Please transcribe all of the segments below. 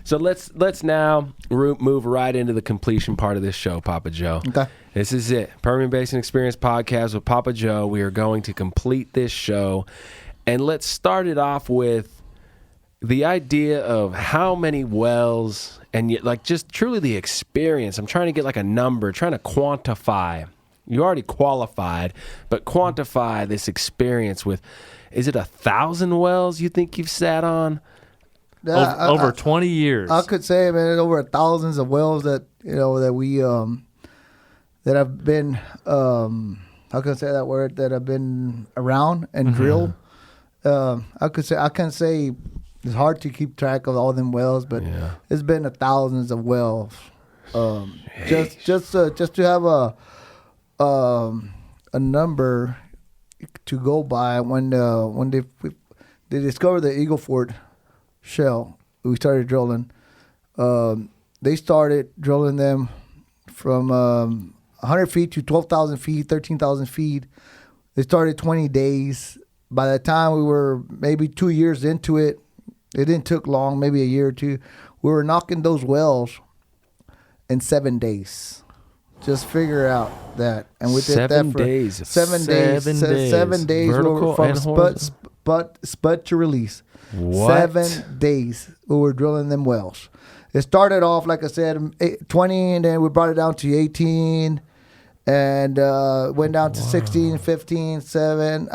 So let's now move right into the completion part of this show, Papa Joe. Okay. This is it. Permian Basin Experience Podcast with Papa Joe. We are going to complete this show. And let's start it off with the idea of how many wells and like just truly the experience. I'm trying to get like a number, trying to quantify. You already qualified, but quantify this experience with, is it 1,000 wells you think you've sat on? Over 20 years. I could say, man, over thousands of wells that that we that have been how can I say that word, that have been around and drilled. I can't say, it's hard to keep track of all them wells, but it's been thousands of wells. Just to have a number to go by, when they discovered the Eagle Ford shell, we started drilling. They started drilling them from 100 feet to 12,000 feet, 13,000 feet. They started 20 days. By the time we were maybe 2 years into it, it didn't took long, maybe a year or two, we were knocking those wells in 7 days. Just figure out that. And we did that for 7 days. 7 days. Vertical from spud to release. What? 7 days we were drilling them wells. It started off, like I said, 20, and then we brought it down to 18, and went down to 16, 15, 10.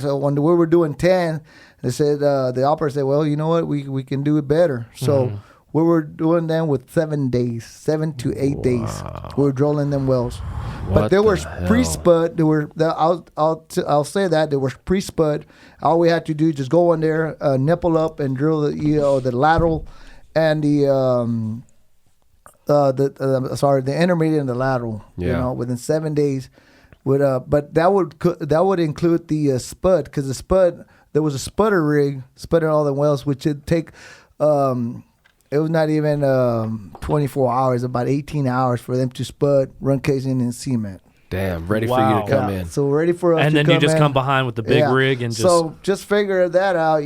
So when we were doing 10, they said, the operator said, well, you know what, we can do it better. So we were doing them with 7 days, 7 to 8 days. We were drilling them wells. But there was pre-spud. I'll say that there was pre-spud. All we had to do is just go in there, nipple up, and drill the lateral and the intermediate and the lateral. Yeah. Within 7 days. But that would include the spud, because the spud, there was a spudder rig spudding all the wells, which would take. It was not even 24 hours, about 18 hours for them to spud, run casing, and cement. Damn, ready for you to come in. So ready for us and to then come you just in. come behind with the big rig and just... So just figure that out.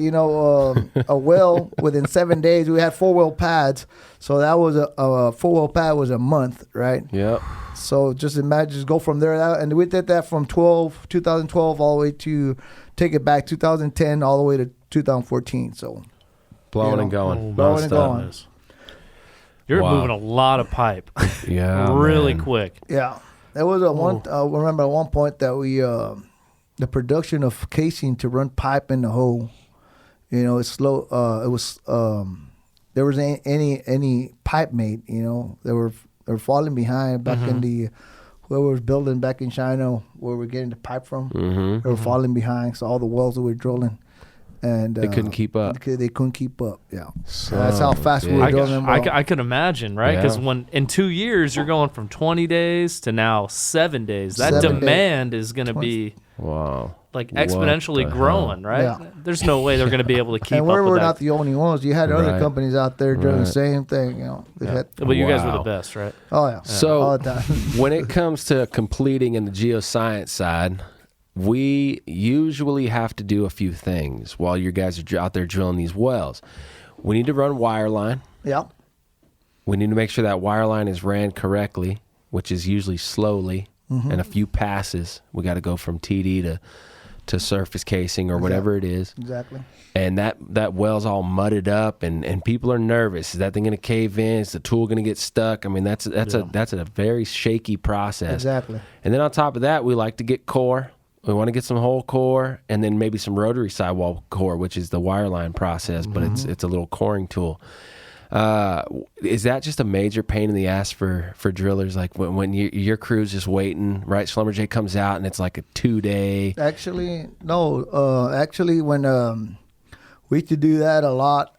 A well within 7 days, we had 4-well pads. So that was a 4-well pad was a month, right? Yep. So just imagine, just go from there out. And we did that from 2012 all the way to, take it back, 2010 all the way to 2014. So... Blowing and going. Blowing and going. You're moving a lot of pipe. Yeah. Really quick. Yeah. There was remember at one point that we, the production of casing to run pipe in the hole, it's slow. It was, there was any pipe made, they were falling behind back in the, whoever was building back in China, where we're getting the pipe from, they were falling behind. So all the wells that we were drilling, and they couldn't keep up. They couldn't keep up. Yeah, so that's how fast we were drilling them. I could imagine, right? Because when in 2 years you're going from 20 days to now 7 days, that demand is going to be like exponentially growing, right? Yeah. There's no way they're going to be able to keep up with that. And we're not the only ones. You had other companies out there doing the same thing. But you guys were the best, right? Oh yeah. So all the time. When it comes to completing in the geoscience side, we usually have to do a few things while you guys are out there drilling these wells. We need to run wireline. Yeah. We need to make sure that wireline is ran correctly, which is usually slowly, and a few passes. We got to go from TD to surface casing or whatever it is. Exactly. And that well's all mudded up, and people are nervous. Is that thing going to cave in? Is the tool going to get stuck? I mean, that's a very shaky process. Exactly. And then on top of that, we like to get core. We want to get some whole core, and then maybe some rotary sidewall core, which is the wireline process, but it's a little coring tool. Is that just a major pain in the ass for drillers? Like when your crew's just waiting, right? Schlumberger comes out and it's like a 2-day. Actually, no. Actually, when we used to do that a lot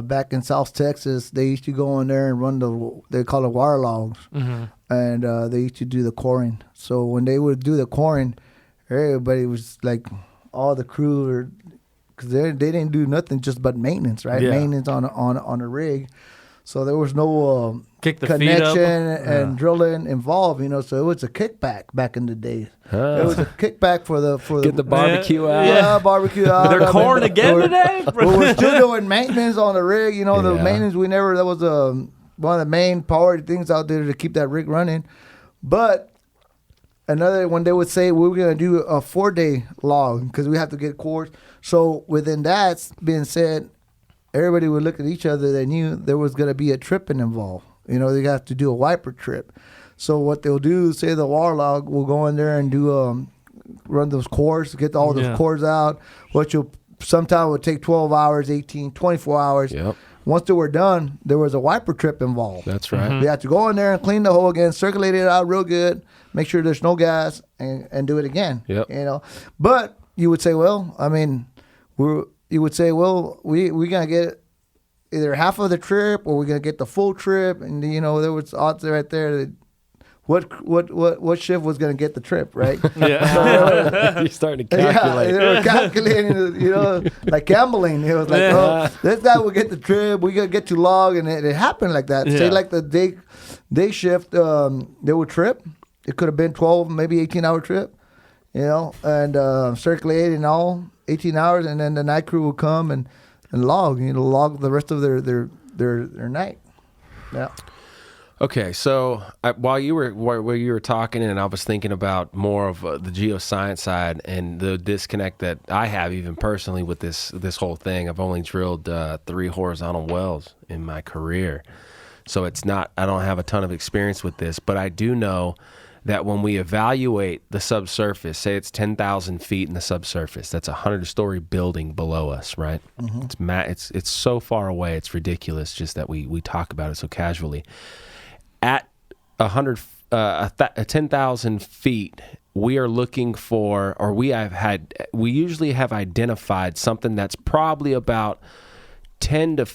back in South Texas, they used to go in there and run they call it wire logs, and they used to do the coring. So when they would do the coring, everybody was like, all the crew, because they didn't do nothing just but maintenance, right? Yeah. Maintenance on a rig. So there was no Kick the connection feet up. and drilling involved, So it was a kickback back in the day. It was a kickback for the Get the barbecue out. Yeah, barbecue out. They're corn again today. We're still doing maintenance on the rig. The maintenance that was one of the main priority things out there to keep that rig running. But another one, they would say we were going to do a 4-day log because we have to get cores. So within that being said, everybody would look at each other. They knew there was going to be a tripping involved. They have to do a wiper trip. So what they'll do, say the water log, will go in there and do run those cores, get all those cores out, which will sometimes would take 12 hours, 18, 24 hours. Yep. Once they were done, there was a wiper trip involved. That's right. Mm-hmm. They had to go in there and clean the hole again, circulate it out real good, make sure there's no gas, and do it again. Yep. But you would say, well, we gonna get either half of the trip or we're gonna get the full trip, and there was odds right there that what shift was gonna get the trip, right? Yeah. You're starting to calculate. Yeah, they were calculating, like gambling. It was like, this guy will get the trip, we gotta get to log, and it happened like that. Say like the day shift, they would trip. It could have been 12, maybe 18-hour trip, and circulating all 18 hours, and then the night crew would come and log, log the rest of their night. Yeah. Okay, so while you were talking, and I was thinking about more of the geoscience side and the disconnect that I have even personally with this whole thing. I've only drilled 3 horizontal wells in my career, so I don't have a ton of experience with this, but I do know that when we evaluate the subsurface, say it's 10,000 feet in the subsurface, that's a 100-story building below us, right? Mm-hmm. It's so far away, it's ridiculous just that we talk about it so casually. At 10,000 feet, we are looking for, or we usually have identified something that's probably about 10 to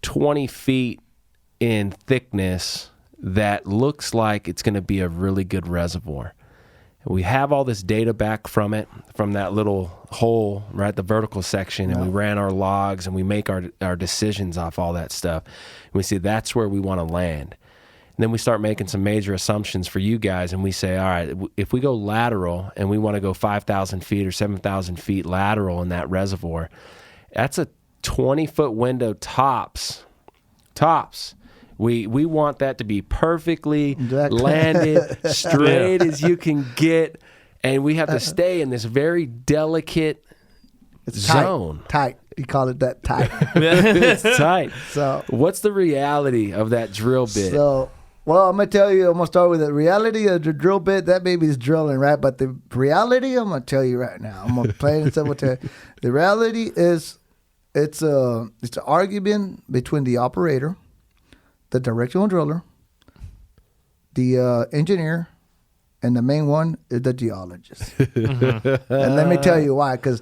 20 feet in thickness that looks like it's going to be a really good reservoir. We have all this data back from that little hole, right, the vertical section, and we ran our logs, and we make our decisions off all that stuff. And we see that's where we want to land. And then we start making some major assumptions for you guys, and we say, all right, if we go lateral and we want to go 5,000 feet or 7,000 feet lateral in that reservoir, that's a 20-foot window tops. We want that to be perfectly landed, straight as you can get, and we have to stay in this very delicate zone. Tight. You call it that, tight. It's tight. So, what's the reality of that drill bit? Well, I'm going to tell you, I'm going to start with the reality of the drill bit. That baby's drilling, right? But the reality, I'm going to tell you right now. I'm going to play it and simple tell you. The reality is it's an argument between the operator, the directional driller, the engineer, and the main one is the geologist. Mm-hmm. And let me tell you why. Because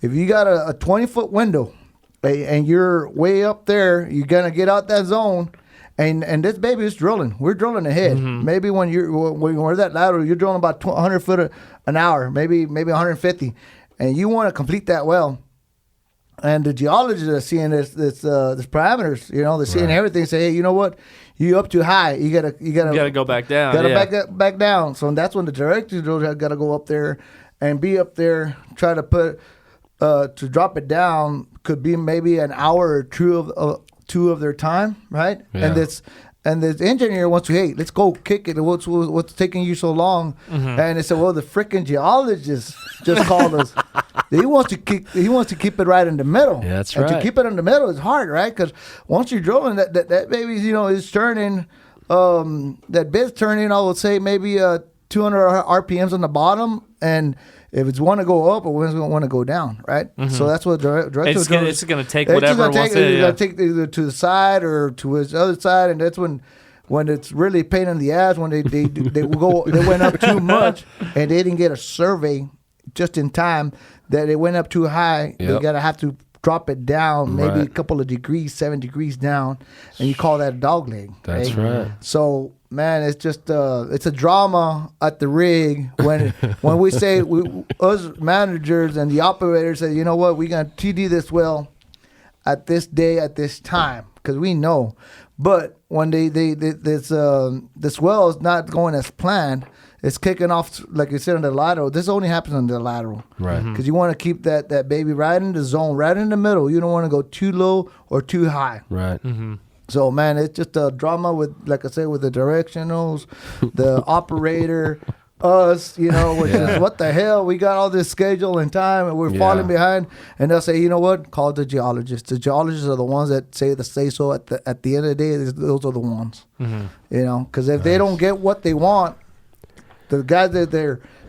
if you got a 20-foot window and you're way up there, you're going to get out that zone. And this baby is drilling. We're drilling ahead. Mm-hmm. Maybe when we're that lateral, you're drilling about 100 foot an hour, maybe 150, and you want to complete that well. And the geologists are seeing this parameters. They're seeing everything. Say, hey, you know what? You up too high. You gotta go back down. Back down. So that's when the director driller got to go up there and be up there. Try to put to drop it down. Could be maybe an hour or two of their time, right? Yeah. And this engineer wants to, hey, let's go kick it. What's taking you so long? Mm-hmm. And they said, well, the freaking geologist just called us. He wants to keep it right in the middle. Yeah, that's and right. To keep it in the middle is hard, right? Because once you're drilling, that baby, is turning. That bit's turning. I would say maybe 200 RPMs on the bottom, and if it's want to go up or when it's want to go down, right? Mm-hmm. So that's what director. It's going to take whatever it wants to. It's going to take either to the side or to his other side, and that's when it's really a pain in the ass when they went up too much and they didn't get a survey just in time that it went up too high. Yep. They gotta have to drop it down maybe a couple of degrees, 7 degrees down, and you call that a dog leg. That's right. So. Man, it's just it's a drama at the rig when we say us managers and the operators say, you know what, we're gonna TD this well at this day at this time because we know. But when this well is not going as planned, it's kicking off, like you said, on the lateral. This only happens on the lateral. Right. Because you want to keep that baby right in the zone, right in the middle. You don't want to go too low or too high. Right. So, man, it's just a drama with, like I said, with the directionals, the operator, us, which is what the hell? We got all this schedule and time and we're falling behind. And they'll say, you know what? Call the geologists. The geologists are the ones that say so at the end of the day. Those are the ones. Because if they don't get what they want, the guys that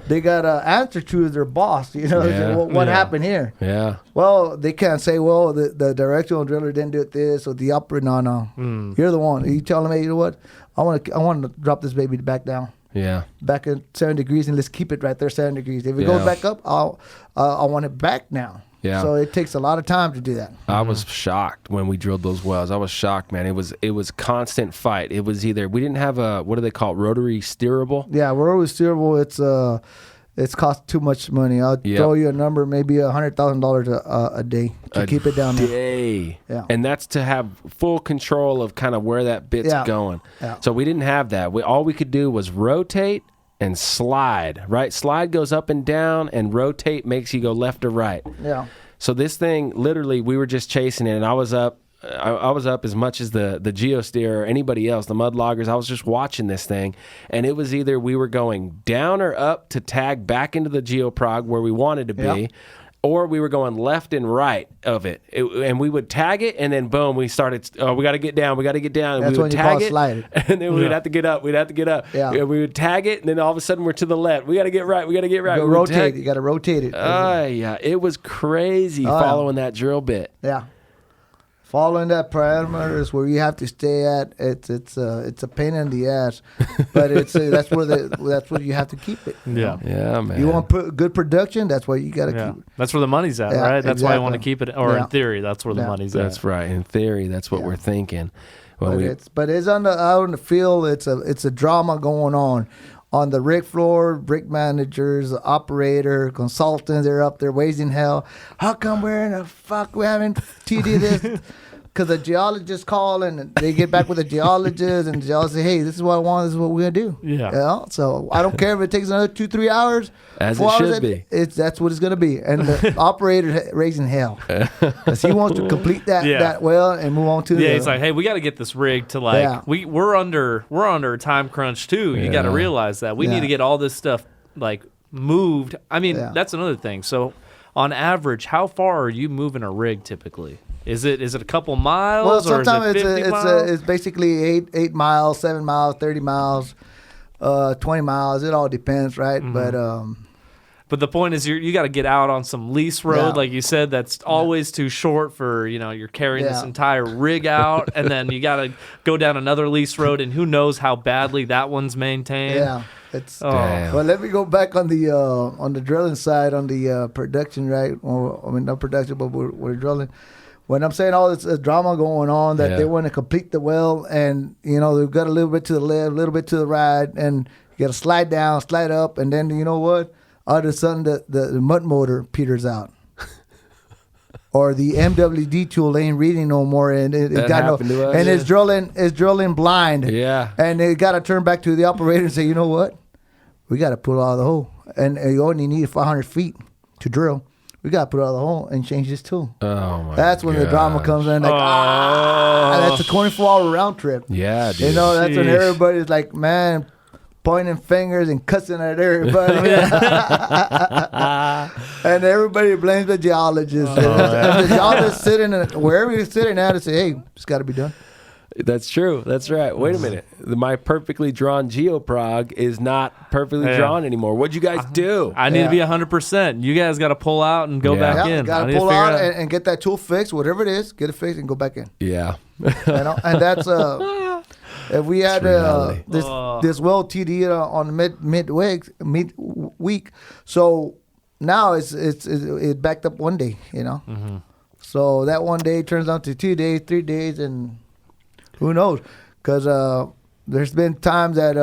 they got to answer to is their boss. What happened here? Yeah. Well, they can't say, well, the directional driller didn't do it this or the operator. No. You're the one. You tell them, hey, you know what? I want to drop this baby back down. Yeah. Back at 7 degrees, and let's keep it right there, 7 degrees. If it goes back up, I want it back now. Yeah. So it takes a lot of time to do that. I was shocked when we drilled those wells. I was shocked, man. It was constant fight. It was either we didn't have a, what do they call it, rotary steerable? Yeah, rotary steerable. It's cost too much money. I'll throw you a number, maybe $100,000 a day to keep it down there. Yeah. And that's to have full control of kind of where that bit's going. Yeah. So we didn't have that. All we could do was rotate and slide, right? Slide goes up and down, and rotate makes you go left or right. Yeah. So this thing, literally, we were just chasing it, and I was up as much as the geosteer or anybody else, the mud loggers. I was just watching this thing, and it was either we were going down or up to tag back into the geoprog where we wanted to be, or we were going left and right of it. And we would tag it, and then boom, we started, we got to get down. And that's we would when you tag call it, slide. and then we'd have to get up. Yeah. And we would tag it, and then all of a sudden we're to the left. We got to get right. You rotate. You got to rotate it. Yeah. It was crazy following that drill bit. Yeah. Following that parameter is where you have to stay at. It's a pain in the ass, but that's where you have to keep it. Yeah, man. You want good production? That's where you got to keep it. That's where the money's at, right? That's why I want to keep it. Or in theory, that's where the money's at. That's right. In theory, that's what we're thinking. But it's out on the field. It's a drama going on the rig floor. Rig managers, the operator, consultants, they're up there raising hell. How come we're in the fuck? We haven't TD this. Because the geologists call and they get back with the geologist, and the geologist say, hey, this is what I want, this is what we're going to do. Yeah. So I don't care if it takes another 2-3 hours. As it should be. That's what it's going to be. And the operator raising hell. Because he wants to complete that well and move on to Yeah, he's like, hey, we got to get this rig to we're under a time crunch too. You got to realize that. We need to get all this stuff moved. I mean, that's another thing. So on average, how far are you moving a rig typically? Is it a couple miles? Well, sometimes or is it 50 miles? It's basically 8 miles, 7 miles, 30 miles, 20 miles. It all depends, right? But the point is, you got to get out on some lease road, like you said. That's always too short for you're carrying this entire rig out, and then you got to go down another lease road, and who knows how badly that one's maintained. Yeah. Well, let me go back on the drilling side, on the production, right? Well, I mean, not production, but we're drilling. When I'm saying all this drama going on, that they want to complete the well, and they've got a little bit to the left, a little bit to the right, and you got to slide down, slide up, and then you know what? All of a sudden, the mud motor peters out. Or the MWD tool ain't reading no more, and it's drilling blind. Yeah. And they got to turn back to the operator and say, you know what? We got to pull out of the hole, and you only need 500 feet to drill. We got to put out of the hole and change this tool. Oh my! That's when the drama comes in. That's a 24-hour round trip. Yeah, dude. That's when everybody's like, man, pointing fingers and cussing at everybody. And everybody blames the geologist. And the geologist sitting wherever he's sitting at, and say, hey, it's got to be done. That's true. That's right. Wait a minute. My perfectly drawn geoprog is not perfectly drawn anymore. What'd you guys do? I need to be 100%. You guys got to pull out and go back in. Got to pull out and get that tool fixed, whatever it is, get it fixed and go back in. Yeah. And that's if we had this well TD on mid-week, so now it's backed up one day, Mm-hmm. So that one day turns out to 2 days, 3 days, and who knows? Because there's been times that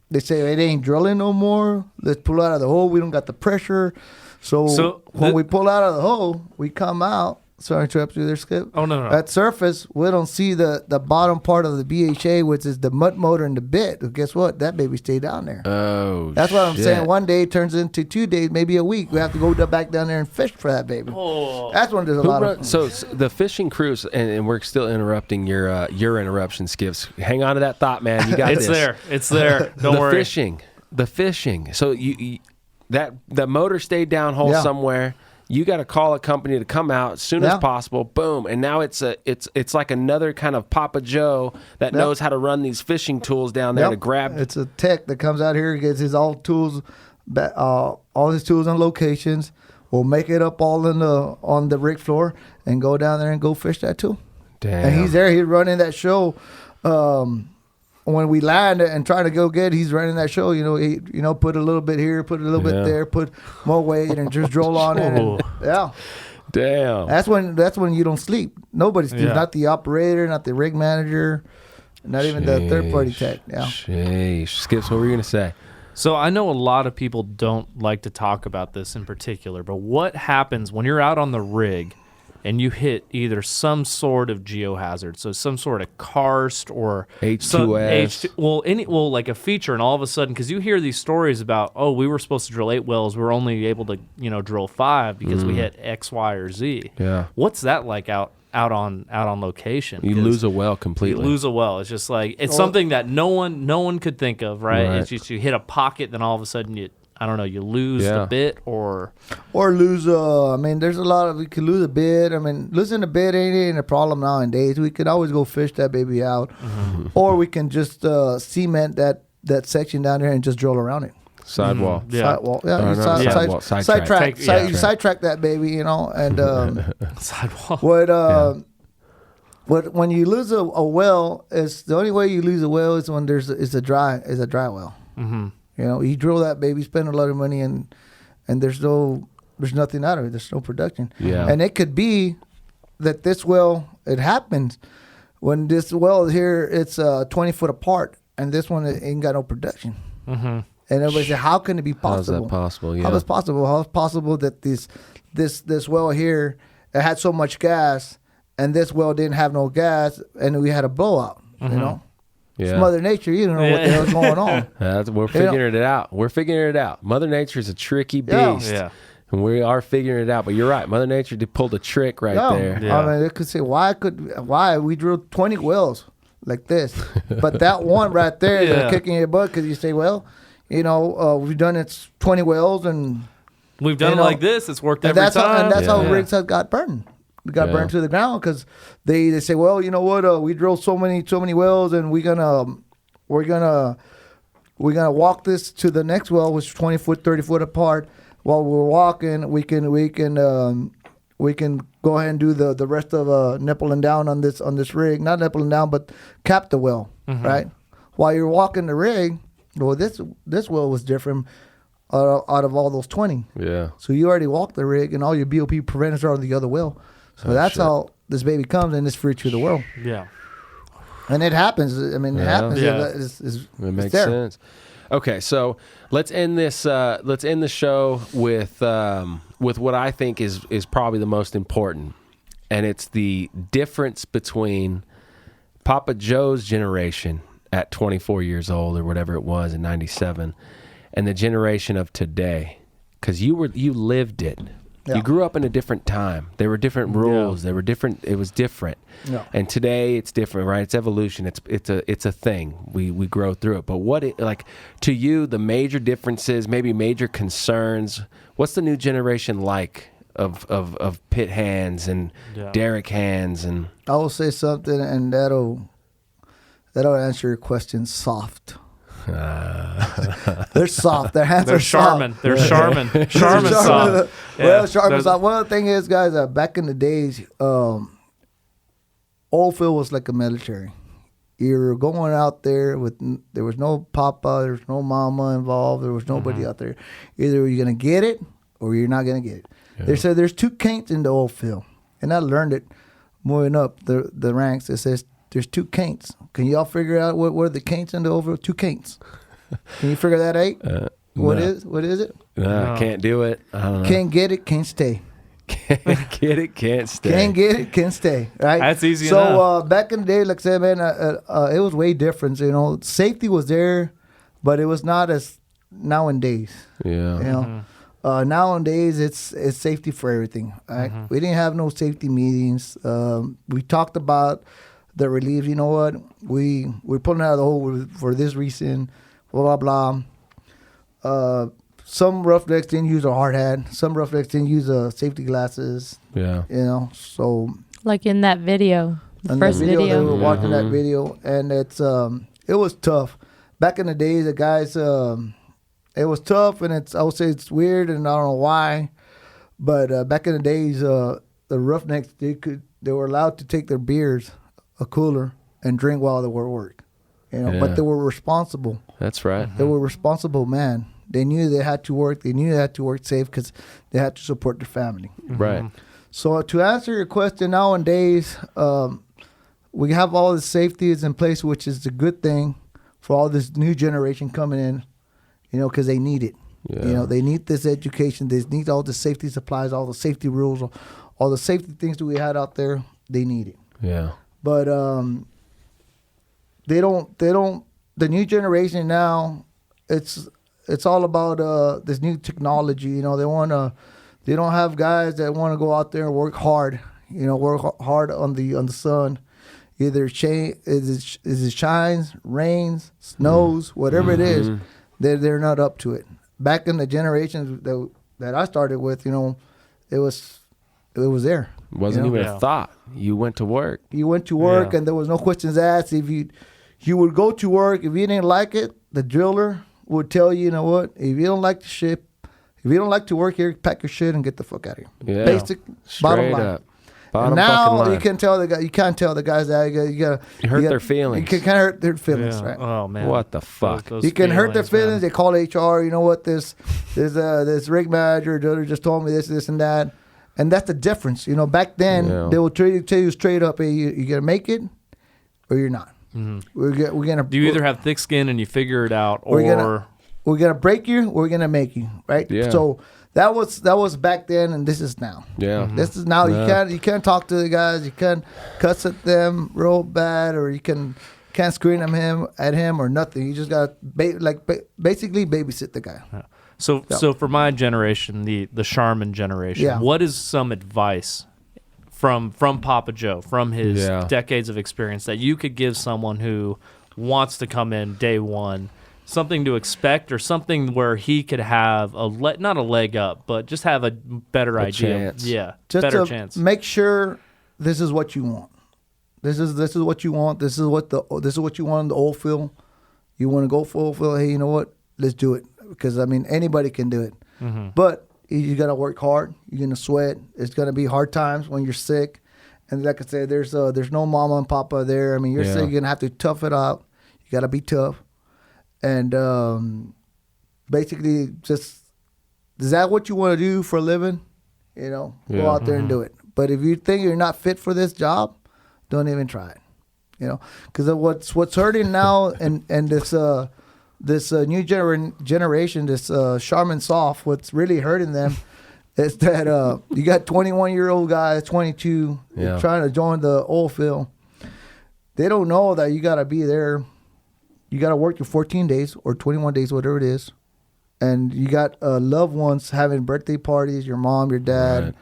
they say it ain't drilling no more. Let's pull out of the hole. We don't got the pressure. So when we pull out of the hole, we come out Sorry to interrupt you there, Skip. Oh, no. At surface, we don't see the bottom part of the BHA, which is the mud motor and the bit. But guess what? That baby stayed down there. Oh, that's what I'm saying. One day turns into 2 days, maybe a week. We have to go back down there and fish for that baby. Oh. That's when there's a lot of. So the fishing cruise, and we're still interrupting your interruption, Skips. Hang on to that thought, man. You got it's this. there. It's there. Don't worry. The fishing. So the motor stayed down hole somewhere. You got to call a company to come out as soon as possible. Boom, and now it's like another kind of Papa Joe that knows how to run these fishing tools down there to grab. It's a tech that comes out here, gets his all his tools on locations. We'll make it up all on the rig floor and go down there and go fish that too. Damn. And he's there. He's running that show. When we land and try to go get, he's running that show. He put a little bit here, put a little bit there, put more weight, and just roll on it. And, Damn. That's when you don't sleep. Nobody sleeps. Not the operator, not the rig manager, not even the third party tech. Yeah. Sheesh. Skips, what were you gonna say? So I know a lot of people don't like to talk about this in particular, but what happens when you're out on the rig and you hit either some sort of geohazard, so some sort of karst or H2S, like a feature, and all of a sudden, because you hear these stories about, we were supposed to drill 8 wells, we were only able to drill 5 because we hit X, Y, or Z. Yeah. What's that like out on location? You lose a well completely. You lose a well. It's just like something that no one could think of, right? It's just you hit a pocket, then all of a sudden you lose the bit or lose. There's a lot of, we could lose a bit. Losing a bit ain't a problem nowadays. We could always go fish that baby out, or we can just cement that section down there and just drill around it. Sidewall. Sidewall. Sidetrack. Sidetrack that baby, and sidewall. When you lose a well, it's the only way you lose a well is when is a dry well. Mm-hmm. You drill that baby, spend a lot of money, and there's nothing out of it. There's no production. Yeah. And it could be that this well, it happens when this well here, it's 20 foot apart, and this one ain't got no production. Mm-hmm. And everybody say, how can it be possible? How's that possible? Yeah. How is possible? How is possible that this well here, it had so much gas, and this well didn't have no gas, and we had a blowout, Yeah. It's Mother Nature. You don't know what the hell's going on. We're figuring it out. We're figuring it out. Mother Nature's a tricky beast. Yeah. And we are figuring it out. But you're right. Mother Nature pulled a trick there. Yeah. It could say, why we drilled 20 wells like this, but that one right there is kicking your butt because you say, we've done it 20 wells and we've done it like this. It's worked every time. And that's how rigs have got burned. We got burned to the ground because they say, well, you know what? We drilled so many wells, and we're gonna walk this to the next well, which is 20 foot, 30 foot apart. While we're walking, we can go ahead and do the rest of nipple and down on this rig, not nipple and down, but cap the well, right? While you're walking the rig, well, this well was different out of all those 20. Yeah. So you already walked the rig, and all your BOP preventers are on the other well. So that's how this baby comes, and it's free to the world. Yeah. And it happens. It happens. Yeah. It makes sense. Okay, so let's end this. Let's end the show with what I think is probably the most important, and it's the difference between Papa Joe's generation at 24 years old or whatever it was in '97, and the generation of today, because you lived it. Yeah. You grew up in a different time. There were different rules. There were different. It was different. Yeah. And today it's different, right? It's evolution. It's a thing. We grow through it. But to you, the major differences, maybe major concerns. What's the new generation like of Pitt hands and Derek hands and? I will say something, and that'll answer your question. Soft. They're soft. Their hands are Charmin. soft. They're Charmin. Charmin soft. Well, Charmin soft. Well, the thing is, guys, back in the days, oil field was like a military. You're going out there there was no papa, there was no mama involved, there was nobody out there. Either you're gonna get it or you're not gonna get it. Yeah. They said there's 2 caints in the oil field, and I learned it moving up the ranks. It says there's 2 caints. Can y'all figure out what are the caints in the oil field? 2 caints. Can you figure that out? What is it? No, can't do it. I don't know. Can't get it, can't stay. Can't get it, can't stay. Can't get it, can't stay. Right. That's easy so, enough. Back in the day, like I said, man, it was way different. You know, safety was there, but it was not as nowadays. Yeah. You know, nowadays it's safety for everything. Right? We didn't have no safety meetings. We talked about the relief. You know what? We're pulling out of the hole for this reason. Blah blah blah. Some roughnecks didn't use a hard hat. Some roughnecks didn't use safety glasses. Yeah. You know, so like in that video, the first they video. were watching that video, and it was tough. Back in the days, the guys, it was tough, and I would say it's weird, and I don't know why, but back in the days, the roughnecks they were allowed to take their beers, a cooler, and drink while they were at work. You know, but they were responsible. That's right. They were responsible men. They knew they had to work. They knew they had to work safe because they had to support their family. Right. So to answer your question, nowadays we have all the safeties in place, which is a good thing for all this new generation coming in. You know, because they need it. Yeah. You know, they need this education. They need all the safety supplies, all the safety rules, all the safety things that we had out there. They need it. Yeah. But they don't. The new generation now, it's all about this new technology. You know, they don't have guys that want to go out there and work hard. You know, work hard on the sun. Either it shines, rains, snows, whatever it is, they're not up to it. Back in the generations that I started with, you know, it was there. It wasn't even a thought. You went to work. You went to work, and there was no questions asked. If you would go to work, if you didn't like it, the driller would tell you, you know what, if you don't like the shit, if you don't like to work here, pack your shit and get the fuck out of here. Yeah. Basic, bottom line. Up. Bottom now line. you can tell the guy. You can't tell the guys that you hurt their feelings. You can hurt their feelings, right? Oh man, what the fuck? Those you can hurt their feelings. Man. They call HR. You know what? This rig manager just told me this, and that, and that's the difference. You know, back then they will tell you straight up, hey, you gonna make it, or you're not. Mm-hmm. We're gonna. Do you either have thick skin and you figure it out, or we're gonna break you, or we're gonna make you, right? Yeah. So that was back then, and this is now. Yeah. This is now. You can't talk to the guys. You can't cuss at them real bad, or you can't scream at him or nothing. You just got to basically babysit the guy. Yeah. So for my generation, the Charmin generation, what is some advice from Papa Joe, from his decades of experience, that you could give someone who wants to come in day one, something to expect, or something where he could have not a leg up, but just have a better idea. Chance. Yeah, just better to chance. Make sure this is what you want. This is what you want. This is what you want in the oil field. You want to go for oil field. Hey, you know what? Let's do it. Because I mean, anybody can do it. Mm-hmm. But you gotta work hard. You're gonna sweat. It's gonna be hard times when you're sick. And like I said, there's no mama and papa there. I mean, you're sick. You're gonna have to tough it out. You gotta be tough. And basically, just is that what you want to do for a living? You know, go out there and do it. But if you think you're not fit for this job, don't even try it. You know, because what's hurting now and this new generation, this Charmin Soft, what's really hurting them is that you got 21-year-old guys, 22, trying to join the oil field. They don't know that you got to be there. You got to work your 14 days or 21 days, whatever it is. And you got loved ones having birthday parties, your mom, your dad,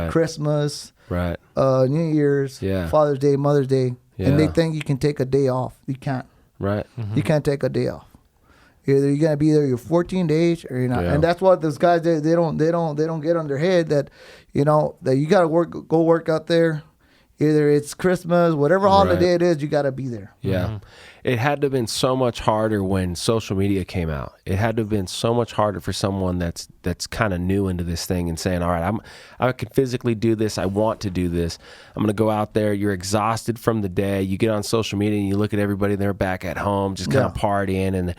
Christmas, New Year's, Father's Day, Mother's Day. Yeah. And they think you can take a day off. You can't. Right. Mm-hmm. You can't take a day off. Either you're gonna be there your 14 days or you're not, and that's what those guys they don't get on their head that, you know, that you gotta go work out there. Either it's Christmas, whatever holiday it is, you gotta be there. Yeah. Mm-hmm. It had to have been so much harder when social media came out. It had to have been so much harder for someone that's kind of new into this thing and saying, all right, I can physically do this. I want to do this. I'm going to go out there. You're exhausted from the day. You get on social media and you look at everybody, they're back at home just kind of partying. And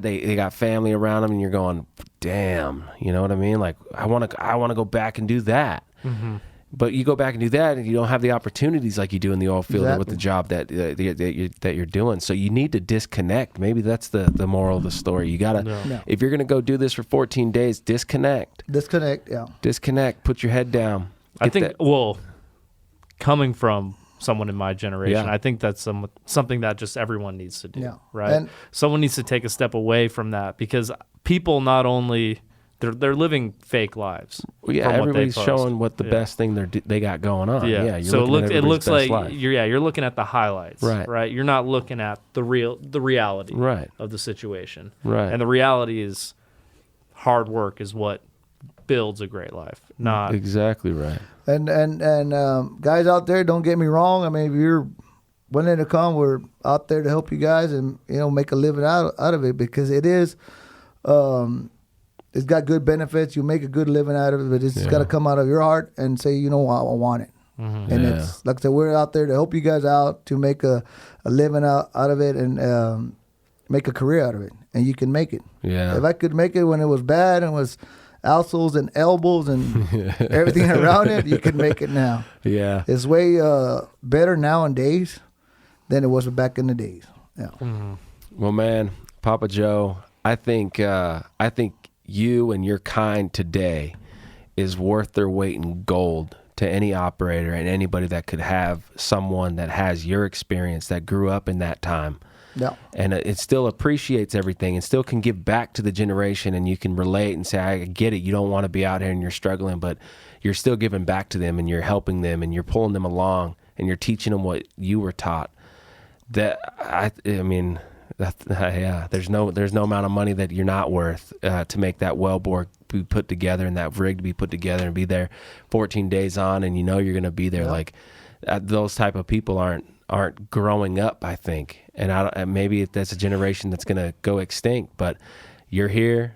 they got family around them and you're going, damn, you know what I mean? Like, I want to go back and do that. Mm-hmm. But you go back and do that, and you don't have the opportunities like you do in the oil field or with the job that you're doing. So you need to disconnect. Maybe that's the moral of the story. You gotta, if you're gonna go do this for 14 days, disconnect. Disconnect, yeah. Disconnect. Put your head down. I think, coming from someone in my generation, I think that's something that just everyone needs to do, right? And someone needs to take a step away from that, because people not only they're living fake lives. Yeah, everybody's showing what the best thing they got going on. Yeah, so it looks like you're looking at the highlights, right? You're not looking at the reality of the situation, right? And the reality is hard work is what builds a great life. Not exactly right. And guys out there, don't get me wrong. I mean, if you're wanting to come, we're out there to help you guys and make a living out of it, because it is. It's got good benefits. You make a good living out of it, but it's got to come out of your heart and say, I want it. Mm-hmm. And it's like I said, we're out there to help you guys out, to make a living out of it, and make a career out of it. And you can make it. Yeah. If I could make it when it was bad and was alsols and elbows and everything around it, you could make it now. Yeah. It's way better nowadays than it was back in the days. Yeah. Mm-hmm. Well, man, Papa Joe, I think you and your kind today is worth their weight in gold to any operator and anybody that could have someone that has your experience, that grew up in that time. Yeah. And it still appreciates everything and still can give back to the generation, and you can relate and say, I get it. You don't want to be out here and you're struggling, but you're still giving back to them and you're helping them and you're pulling them along and you're teaching them what you were taught. There's no amount of money that you're not worth to make that wellbore be put together and that rig to be put together and be there 14 days on, and you're going to be there. Like those type of people aren't growing up, I think, and maybe that's a generation that's going to go extinct. But you're here,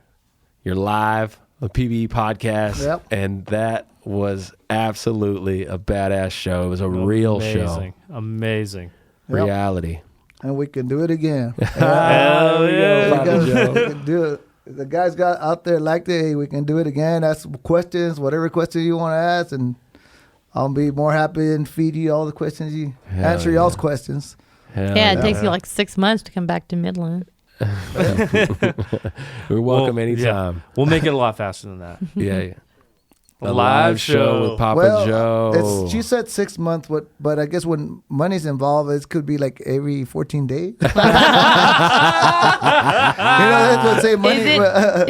you're live, a PBE podcast, and that was absolutely a badass show. It was a real show, amazing reality. And we can do it again. We can do it. The guys got out there like that. Hey, we can do it again. Ask questions, whatever question you want to ask, and I'll be more happy and feed you all the questions answer y'all's questions. It takes you like 6 months to come back to Midland. We're welcome anytime. Yeah. We'll make it a lot faster than that. Yeah. A live show with Papa Joe. She said 6 months, but I guess when money's involved, it could be like every 14 days. That's what say money.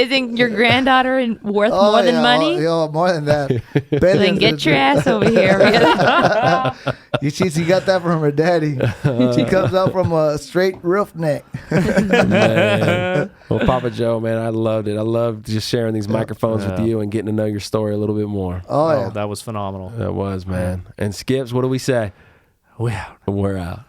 Isn't your granddaughter worth more than money? More than that. Then get your ass over here. She got that from her daddy. She comes out from a straight roof neck. Man. Well, Papa Joe, man, I loved it. I loved just sharing these microphones with you and getting to know your story a little bit more. Oh, yeah. That was phenomenal. That was, man. And Skips, what do we say? We're out. We're out.